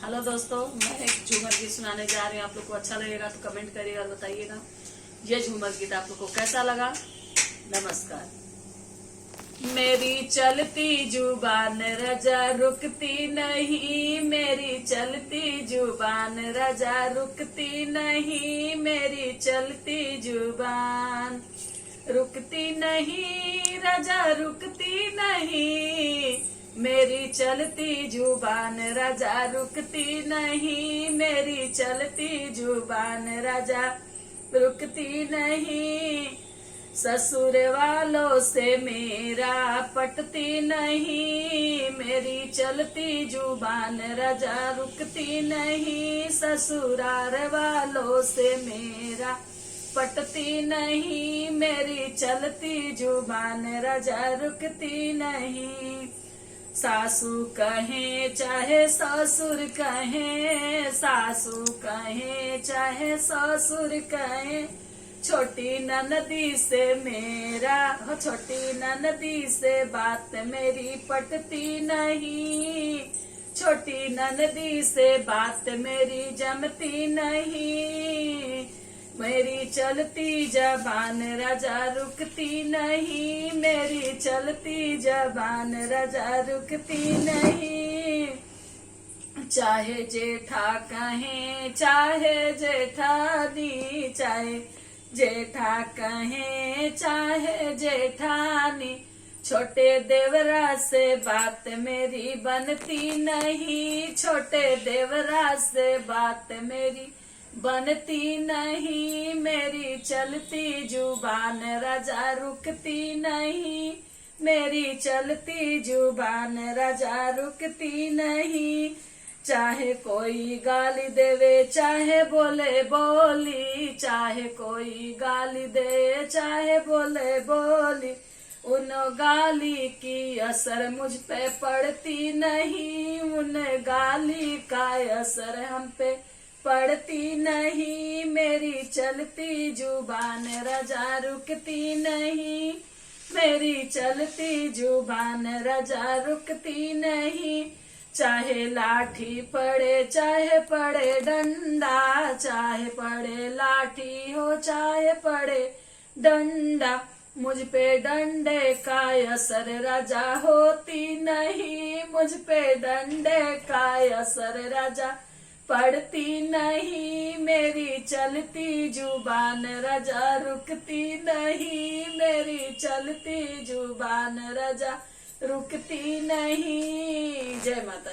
Hello दोस्तों, मैं एक झूमर गीत सुनाने जा रही हूँ। आप लोग को अच्छा लगेगा तो कमेंट करिएगा और बताइएगा ये झूमर गीत आप लोग को कैसा लगा। नमस्कार। मेरी चलती जुबान रजा रुकती नहीं, मेरी चलती जुबान रजा रुकती नहीं, मेरी चलती जुबान रुकती नहीं, रजा रुकती नहीं, मेरी चलती जुबान रजा रुकती नहीं, मेरी चलती जुबान रजा रुकती नहीं। ससुर वालों से मेरा पटती नहीं, मेरी चलती जुबान रजा रुकती नहीं, ससुराल वालों से मेरा पटती नहीं, मेरी चलती जुबान रजा रुकती नहीं। सासू कहे चाहे ससुर कहे, सासू कहे चाहे ससुर कहे, छोटी ननदी से मेरा छोटी ननदी से बात मेरी पटती नहीं, छोटी ननदी से बात मेरी जमती नहीं, मेरी चलती जबान रजा रुकती नहीं, मेरी चलती जबान रजा रुकती नहीं। चाहे जेठा कहे चाहे जेठानी, चाहे जेठा कहे चाहे जेठानी, छोटे देवरा से बात मेरी बनती नहीं, छोटे देवरा से बात मेरी बनती नहीं, मेरी चलती जुबान रजा रुकती नहीं, मेरी चलती जुबान रजा रुकती नहीं। चाहे कोई गाली देवे चाहे बोले बोली, चाहे कोई गाली दे चाहे बोले बोली, उन गाली की असर मुझ पे पड़ती नहीं, उन गाली का असर हम पे पड़ती नहीं, मेरी चलती जुबान रजा रुकती नहीं, मेरी चलती जुबान रजा रुकती नहीं। चाहे लाठी पड़े चाहे पड़े डंडा, चाहे पड़े लाठी हो चाहे पड़े डंडा, मुझ पे डंडे का असर रजा होती नहीं, मुझ पे डंडे का असर रजा पड़ती नहीं, मेरी चलती जुबान रजा रुकती नहीं, मेरी चलती जुबान रजा रुकती नहीं। जय माता।